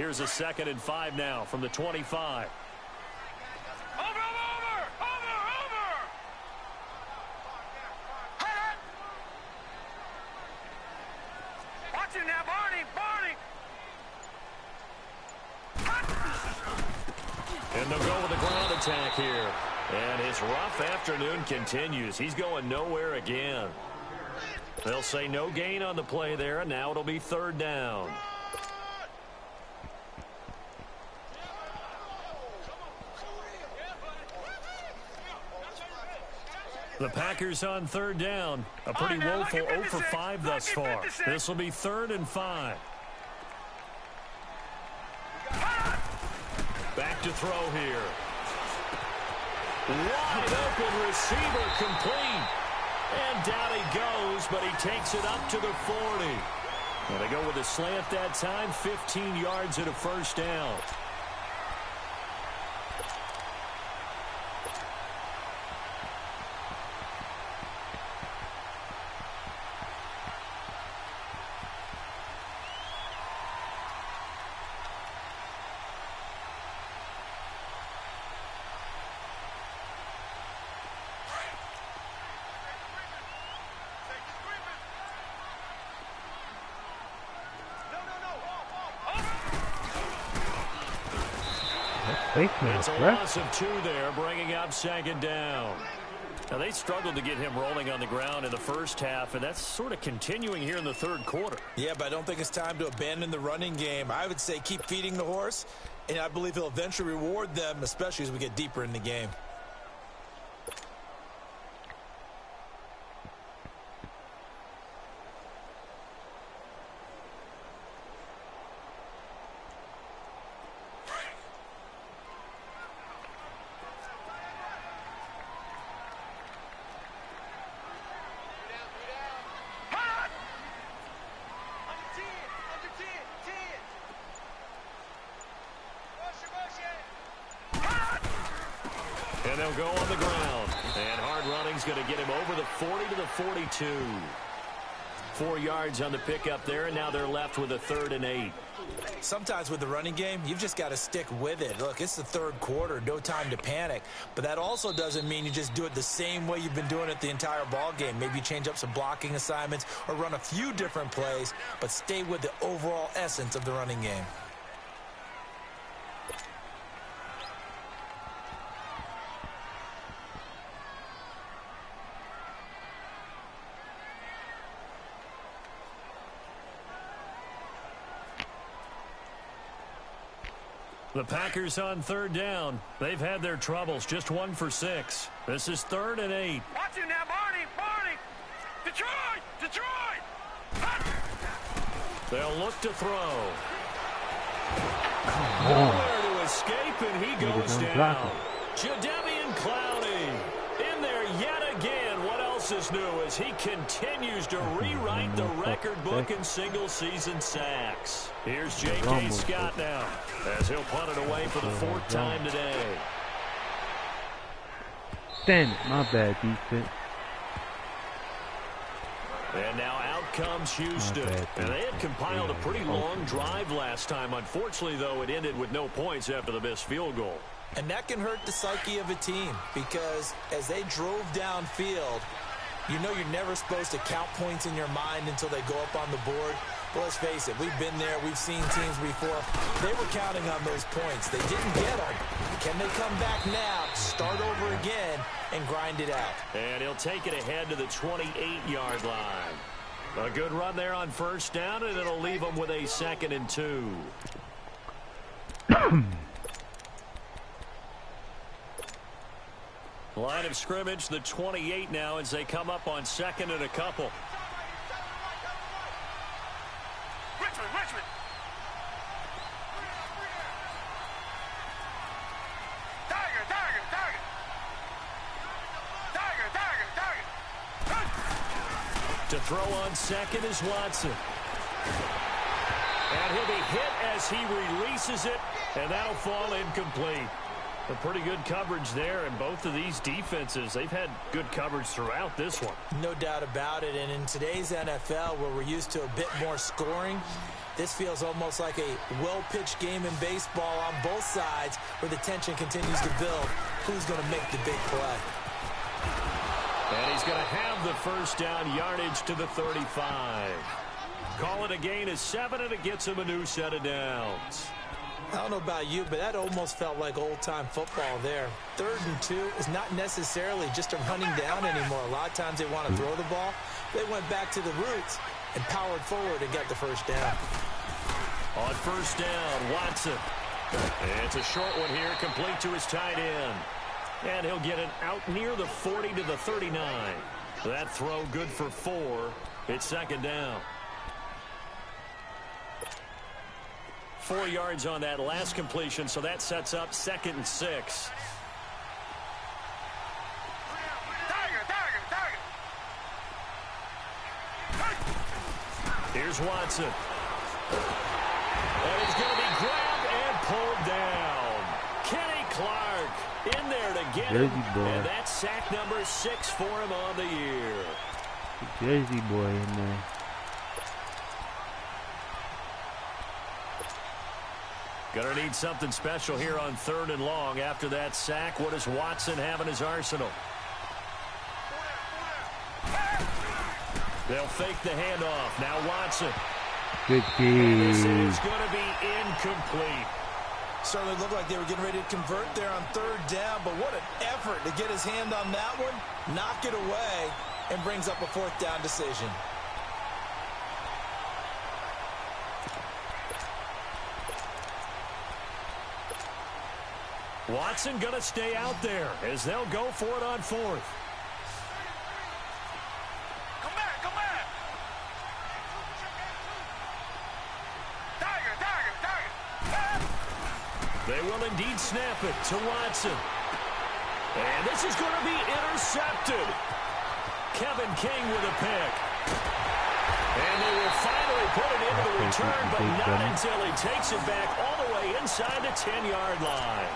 [SPEAKER 1] Here's a 2nd and 5 now from the 25.
[SPEAKER 4] Watch him now, Barney.
[SPEAKER 1] And they'll go with a ground attack here. And his rough afternoon continues. He's going nowhere again. They'll say no gain on the play there, and now it'll be 3rd down. The Packers on 3rd down. A pretty woeful 0 for 5 thus far. This will be 3rd and 5. Back to throw here. Wide open receiver complete. And down he goes, but he takes it up to the 40. And they go with a slant that time, 15 yards and a 1st down. It's a loss of 2 there, bringing up 2nd down. Now, they struggled to get him rolling on the ground in the first half, and that's sort of continuing here in the 3rd quarter.
[SPEAKER 3] Yeah, but I don't think it's time to abandon the running game. I would say keep feeding the horse, and I believe he'll eventually reward them, especially as we get deeper in the game.
[SPEAKER 1] And they'll go on the ground. And hard running's going to get him over the 40 to the 42. 4 yards on the pickup there, and now they're left with a 3rd and 8.
[SPEAKER 3] Sometimes with the running game, you've just got to stick with it. Look, it's the 3rd quarter, no time to panic. But that also doesn't mean you just do it the same way you've been doing it the entire ball game. Maybe you change up some blocking assignments or run a few different plays, but stay with the overall essence of the running game.
[SPEAKER 1] The Packers on 3rd down. They've had their troubles, just 1 for 6. This is 3rd and 8.
[SPEAKER 4] Watch him now, Barney. Detroit.
[SPEAKER 1] They'll look to throw. Nowhere to escape, and he goes down. Jadeveon Clowney in there yet again. What else is new as he continues to rewrite the record book in single-season sacks. Here's J.K. Scott now as he'll punt it away for the 4th time today.
[SPEAKER 2] Damn it, my bad defense.
[SPEAKER 1] And now out comes Houston. And they had compiled a pretty long drive last time. Unfortunately, though, it ended with no points after the missed field goal.
[SPEAKER 3] And that can hurt the psyche of a team because as they drove downfield, you know you're never supposed to count points in your mind until they go up on the board. But let's face it, we've been there. We've seen teams before. They were counting on those points. They didn't get them. Can they come back now, start over again, and grind it out?
[SPEAKER 1] And he'll take it ahead to the 28-yard line. A good run there on 1st down, and it'll leave them with a 2nd and 2. Line of scrimmage, the 28 now as they come up on 2nd and a couple.
[SPEAKER 4] Richmond. Tiger.
[SPEAKER 1] To throw on 2nd is Watson. And he'll be hit as he releases it, and that'll fall incomplete. A pretty good coverage there, and both of these defenses, they've had good coverage throughout this one.
[SPEAKER 3] No doubt about it, and in today's NFL, where we're used to a bit more scoring, this feels almost like a well-pitched game in baseball on both sides where the tension continues to build. Who's going to make the big play?
[SPEAKER 1] And he's going to have the first down, yardage to the 35. Call it a gain of 7, and it gets him a new set of downs.
[SPEAKER 3] I don't know about you, but that almost felt like old-time football there. 3rd and 2 is not necessarily just a running down anymore. A lot of times they want to throw the ball. They went back to the roots and powered forward and got the first down.
[SPEAKER 1] On first down, Watson. And it's a short one here, complete to his tight end. And he'll get it out near the 40 to the 39. That throw good for 4. It's second down. 4 yards on that last completion, so that sets up 2nd and 6. Here's Watson. And he's going to be grabbed and pulled down. Kenny Clark in there to get him. And that's sack number 6 for him on the year.
[SPEAKER 2] Jersey boy in there.
[SPEAKER 1] Gonna need something special here on 3rd and long. After that sack, what does Watson have in his arsenal? They'll fake the handoff. Now Watson.
[SPEAKER 2] Good
[SPEAKER 1] This
[SPEAKER 2] team.
[SPEAKER 1] is going to be incomplete.
[SPEAKER 3] Certainly looked like they were getting ready to convert there on 3rd down, but what an effort to get his hand on that one, knock it away, and brings up a 4th down decision.
[SPEAKER 1] Watson going to stay out there as they'll go for it on 4th.
[SPEAKER 4] Come back, come back. Tiger, tiger, tiger.
[SPEAKER 1] They will indeed snap it to Watson. And this is going to be intercepted. Kevin King with a pick. And they will finally put it into the return, but not until he takes it back all the way inside the 10-yard line.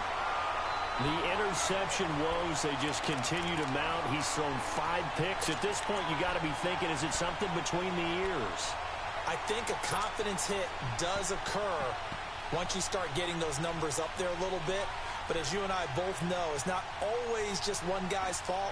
[SPEAKER 1] The interception woes, they just continue to mount. He's thrown 5 picks. At this point, you got to be thinking, is it something between the ears?
[SPEAKER 3] I think a confidence hit does occur once you start getting those numbers up there a little bit. But as you and I both know, it's not always just one guy's fault.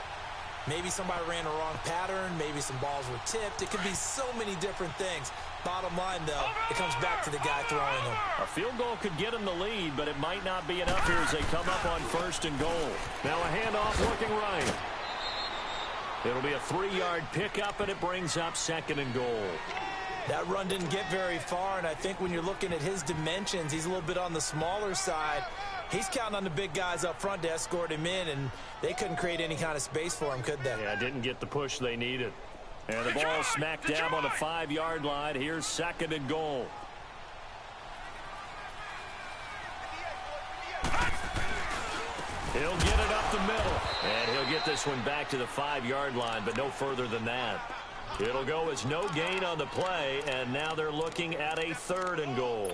[SPEAKER 3] Maybe somebody ran a wrong pattern. Maybe some balls were tipped. It could be so many different things. Bottom line, though, it comes back to the guy throwing them.
[SPEAKER 1] A field goal could get him the lead, but it might not be enough here as they come up on 1st and goal. Now a handoff looking right. It'll be a 3-yard pickup, and it brings up 2nd and goal.
[SPEAKER 3] That run didn't get very far, and I think when you're looking at his dimensions, he's a little bit on the smaller side. He's counting on the big guys up front to escort him in, and they couldn't create any kind of space for him, could they?
[SPEAKER 1] Yeah, didn't get the push they needed. And the ball smack dab on the 5-yard line. Here's 2nd and goal. He'll get it up the middle. And he'll get this one back to the 5-yard line, but no further than that. It'll go as no gain on the play, and now they're looking at a 3rd and goal.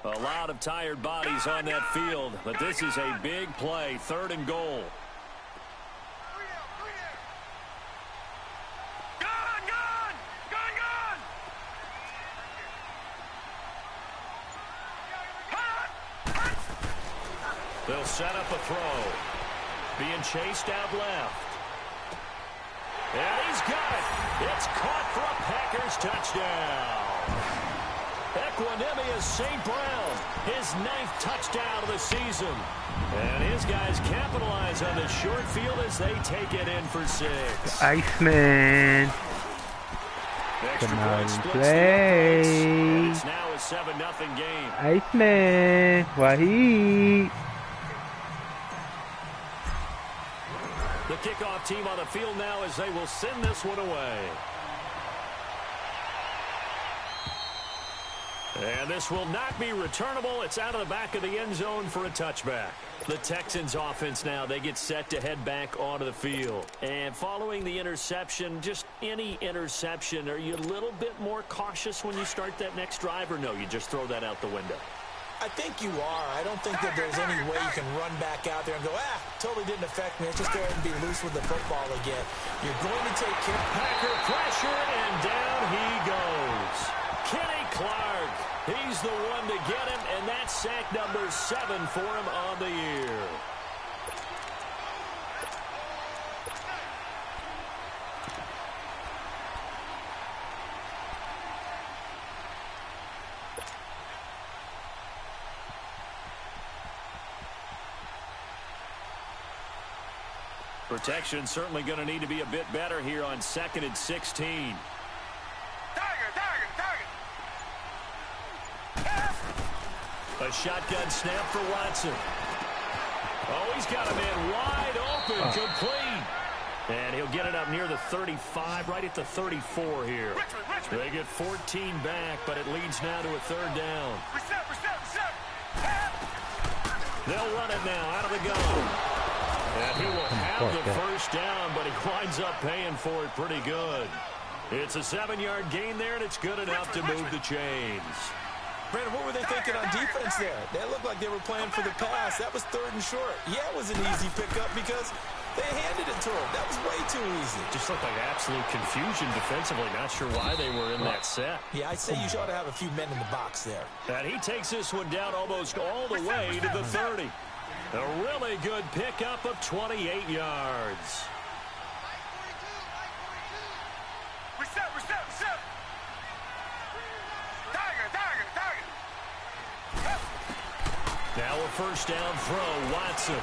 [SPEAKER 1] A lot of tired bodies on that field, but this is a big play, 3rd and goal. They'll set up a throw. Being chased out left. And he's got it. It's caught for a Packers touchdown. Equanimous St. Brown, his 9th touchdown of the season. And his guys capitalize on the short field as they take it in for 6.
[SPEAKER 2] Iceman.
[SPEAKER 1] Extra
[SPEAKER 2] Come
[SPEAKER 1] point
[SPEAKER 2] on,
[SPEAKER 1] splits the
[SPEAKER 2] play.
[SPEAKER 1] offense, and it's now a 7-0 game.
[SPEAKER 2] Iceman. Wahid.
[SPEAKER 1] The kickoff team on the field now as they will send this one away. And this will not be returnable. It's out of the back of the end zone for a touchback. The Texans offense now, they get set to head back onto the field. And following the interception, just any interception, are you a little bit more cautious when you start that next drive, or no, you just throw that out the window?
[SPEAKER 3] I think you are. I don't think that there's any way you can run back out there and go, totally didn't affect me. Let's just go ahead and be loose with the football again. You're going to take care.
[SPEAKER 1] Packer pressure, and down he goes. Kenny Clark, he's the one to get him, and that's sack number 7 for him on the year. Protection certainly going to need to be a bit better here on 2nd and 16. A shotgun snap for Watson. Oh, he's got a man wide open, complete. And he'll get it up near the 35, right at the 34 here. They get 14 back, but it leads now to a 3rd down. They'll run it now out of the gun. And he will have the 1st down, but he winds up paying for it pretty good. It's a 7-yard gain there, and it's good enough to move the chains.
[SPEAKER 3] Brandon, what were they thinking on defense there? They looked like they were playing for the pass. That was 3rd and short. Yeah, it was an easy pickup because they handed it to him. That was way too easy.
[SPEAKER 1] Just looked like absolute confusion defensively. Not sure why they were in that set.
[SPEAKER 3] Yeah, I'd say you ought to have a few men in the box there.
[SPEAKER 1] And he takes this one down almost all the way to the 30. A really good pickup of 28 yards. Now a 1st down throw, Watson.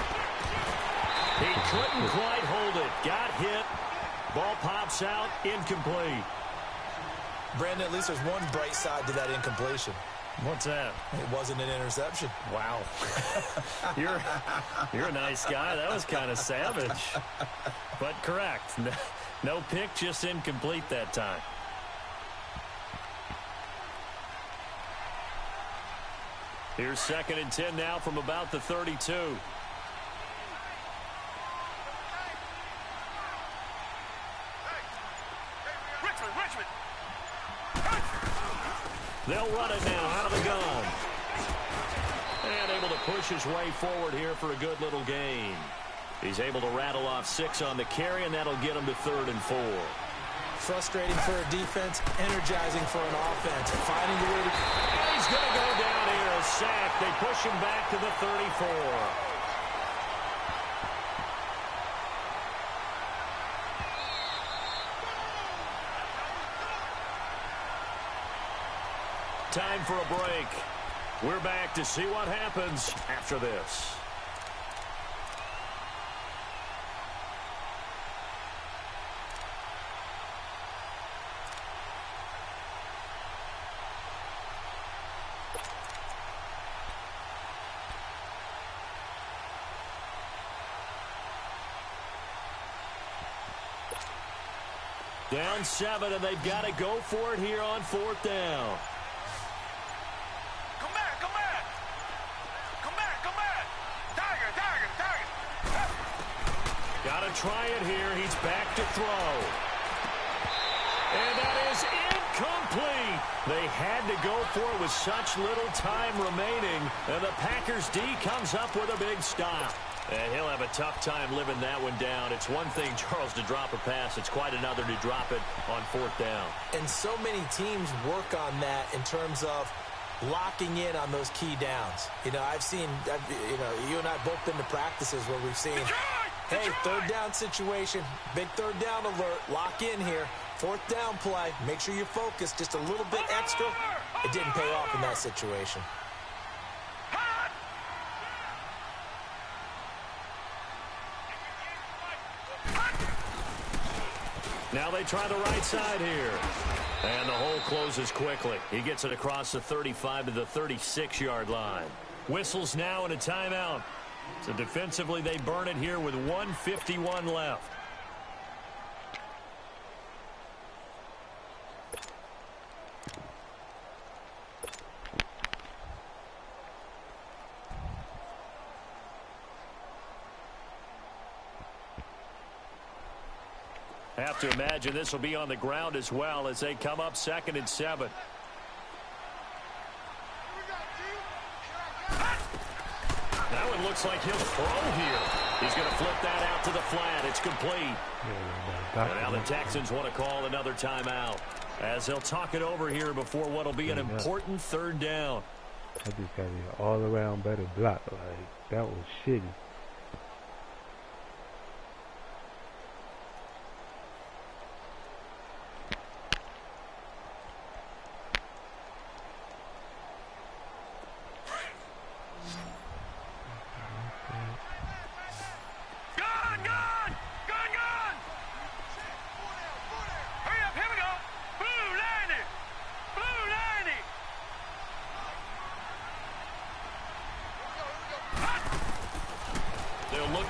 [SPEAKER 1] He couldn't quite hold it. Got hit. Ball pops out, incomplete.
[SPEAKER 3] Brandon, at least there's one bright side to that incompletion.
[SPEAKER 1] What's that?
[SPEAKER 3] It wasn't an interception.
[SPEAKER 1] Wow. You're a nice guy. That was kind of savage. But correct. No pick, just incomplete that time. Here's 2nd and 10 now from about the 32. They'll run it now out of the gun. And able to push his way forward here for a good little gain. He's able to rattle off 6 on the carry, and that'll get him to 3rd and 4.
[SPEAKER 3] Frustrating for a defense, energizing for an offense. Finding a way to...
[SPEAKER 1] And he's going to go down here, a sack. They push him back to the 34. Time for a break. We're back to see what happens after this. Down 7, and they've got to go for it here on 4th down. Got to try it here. He's back to throw. And that is incomplete. They had to go for it with such little time remaining. And the Packers D comes up with a big stop. And he'll have a tough time living that one down. It's one thing, Charles, to drop a pass. It's quite another to drop it on 4th down.
[SPEAKER 3] And so many teams work on that in terms of locking in on those key downs. You know, you and I both been to practices where we've seen, hey, 3rd down situation, big 3rd down alert, lock in here, 4th down play, make sure you're focused just a little bit extra. It didn't pay off in that situation.
[SPEAKER 1] Now they try the right side here. And the hole closes quickly. He gets it across the 35 to the 36-yard line. Whistles now and a timeout. So defensively, they burn it here with 1:51 left. Have to imagine this will be on the ground as well as they come up 2nd and 7. That one looks like he'll throw here. He's going to flip that out to the flat. It's complete. And now the Texans want to call another timeout as they'll talk it over here before what will be an important 3rd down.
[SPEAKER 2] I just got an all-around better block. Like, that was shitty.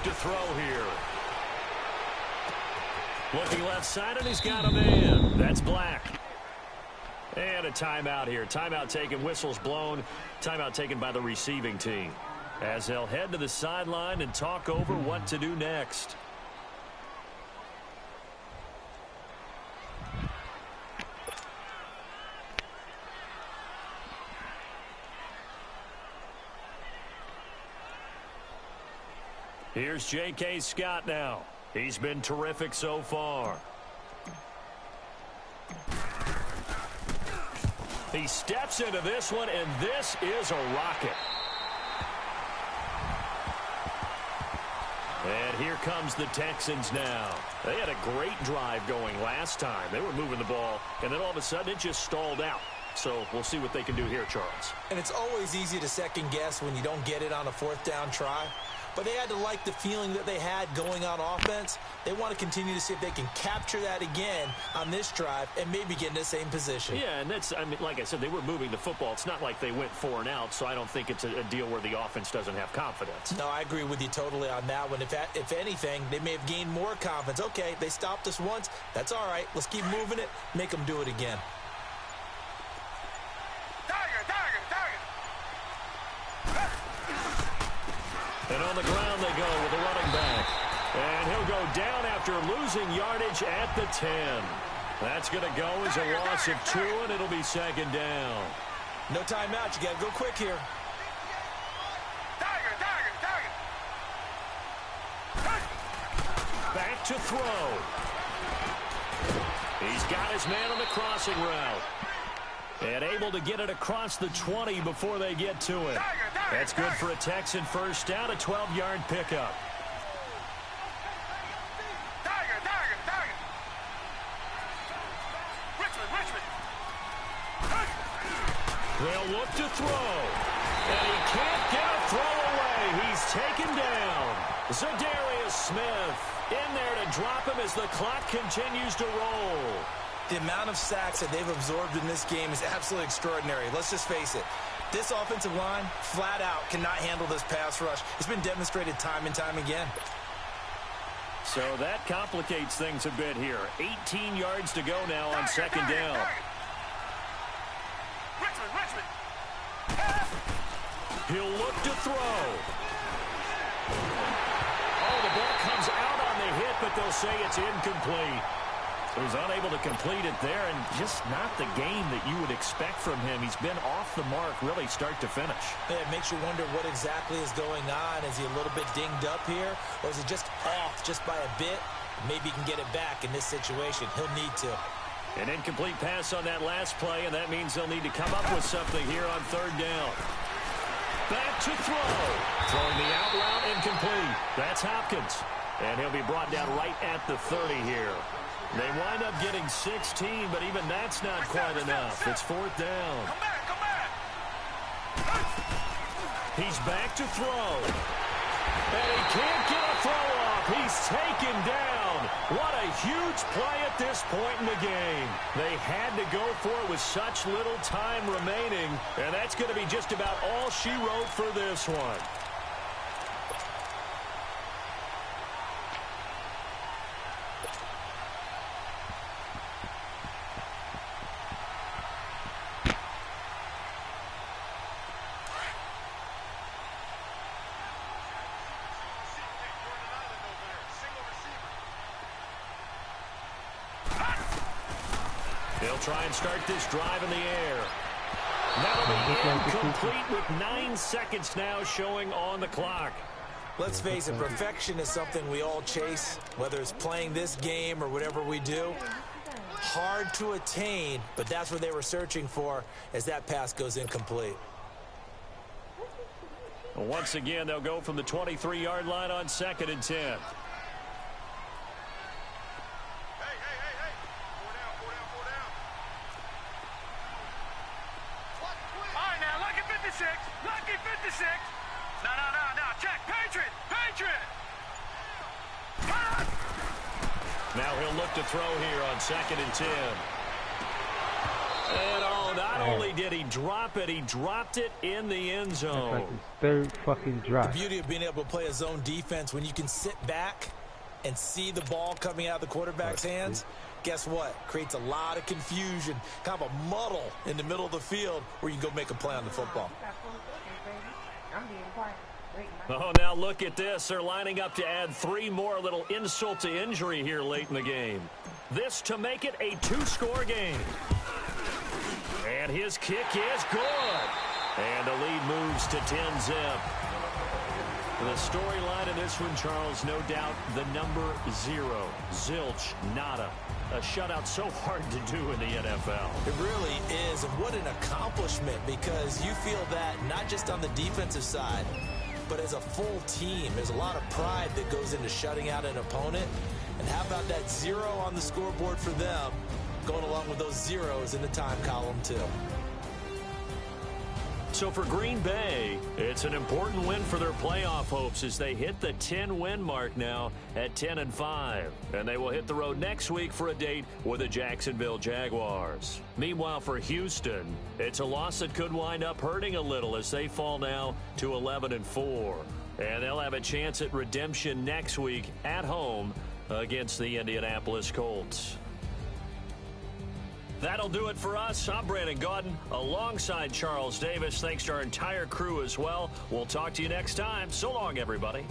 [SPEAKER 1] To throw here. Looking left side, and he's got a man. That's Black. And a timeout here. Timeout taken, whistles blown. Timeout taken by the receiving team as they'll head to the sideline and talk over what to do next. Here's J.K. Scott now. He's been terrific so far. He steps into this one, and this is a rocket. And here comes the Texans now. They had a great drive going last time. They were moving the ball, and then all of a sudden it just stalled out. So we'll see what they can do here, Charles.
[SPEAKER 3] And it's always easy to second guess when you don't get it on a 4th down try. But they had to like the feeling that they had going on offense. They want to continue to see if they can capture that again on this drive and maybe get in the same position. Yeah, and that's, I mean, like I said, they were moving the football. It's not like they went 4 and out, so I don't think it's a deal where the offense doesn't have confidence. No, I agree with you totally on that one. If anything, they may have gained more confidence. Okay, they stopped us once. That's all right. Let's keep moving it. Make them do it again.
[SPEAKER 1] And on the ground they go with the running back. And he'll go down after losing yardage at the 10. That's going to go as a loss of 2, and it'll be 2nd down. No timeout. You got to go quick here. Back to throw. He's got his man on the crossing route. And able to get it across the 20 before they get to it. That's good for a Texan first down, a 12-yard pickup. They'll look to throw. And he can't get a throw away. He's taken down. Zadarius Smith in there to drop him as the clock continues to roll. The amount of sacks that they've absorbed in this game is absolutely extraordinary. Let's just face it. This offensive line, flat out, cannot handle this pass rush. It's been demonstrated time and time again. So that complicates things a bit here. 18 yards to go now on 2nd down. Richmond. He'll look to throw. Oh, the ball comes out on the hit, but they'll say it's incomplete. He was unable to complete it there, and just not the game that you would expect from him. He's been off the mark really start to finish. Yeah, it makes you wonder what exactly is going on. Is he a little bit dinged up here, or is he just off just by a bit? Maybe he can get it back in this situation. He'll need to. An incomplete pass on that last play, and that means they'll need to come up with something here on 3rd down. Back to throw. Throwing the out route incomplete. That's Hopkins. And he'll be brought down right at the 30 here. They wind up getting 16, but even that's not quite enough. It's 4th down. Come back. He's back to throw. And he can't get a throw off. He's taken down. What a huge play at this point in the game. They had to go for it with such little time remaining, and that's going to be just about all she wrote for this one. He'll try and start this drive in the air. That'll be incomplete with 9 seconds now showing on the clock.
[SPEAKER 3] Let's face it, perfection is something we all chase, whether it's playing this game or whatever we do. Hard to attain, but that's what they were searching for as that pass goes incomplete.
[SPEAKER 1] Once again, they'll go from the 23-yard line on 2nd and 10.
[SPEAKER 4] Lucky 56. No. Check. Patriot.
[SPEAKER 1] Now he'll look to throw here on 2nd and 10. And not only did he drop it, he dropped it in the end zone.
[SPEAKER 2] That's like his third fucking drop.
[SPEAKER 3] The beauty of being able to play a zone defense, when you can sit back and see the ball coming out of the quarterback's hands, guess what? Creates a lot of confusion, kind of a muddle in the middle of the field where you can go make a play on the football.
[SPEAKER 1] Oh, now look at this. They're lining up to add 3 more, little insult to injury here late in the game. This to make it a 2-score game. And his kick is good. And the lead moves to 10-zip. The storyline in this one, Charles, no doubt the number 0. Zilch, nada. A shutout so hard to do in the NFL.
[SPEAKER 3] It really is, and what an accomplishment, because you feel that not just on the defensive side, but as a full team. There's a lot of pride that goes into shutting out an opponent. And how about that 0 on the scoreboard for them, going along with those zeros in the time column too.
[SPEAKER 1] So for Green Bay, it's an important win for their playoff hopes as they hit the 10-win mark now at 10-5. And they will hit the road next week for a date with the Jacksonville Jaguars. Meanwhile, for Houston, it's a loss that could wind up hurting a little as they fall now to 11-4. And they'll have a chance at redemption next week at home against the Indianapolis Colts. That'll do it for us. I'm Brandon Gaudin alongside Charles Davis. Thanks to our entire crew as well. We'll talk to you next time. So long, everybody.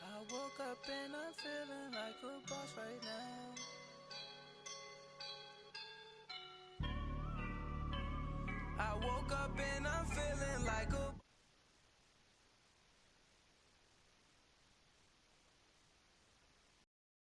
[SPEAKER 5] I woke up and I'm feeling like a boss right now. I woke up and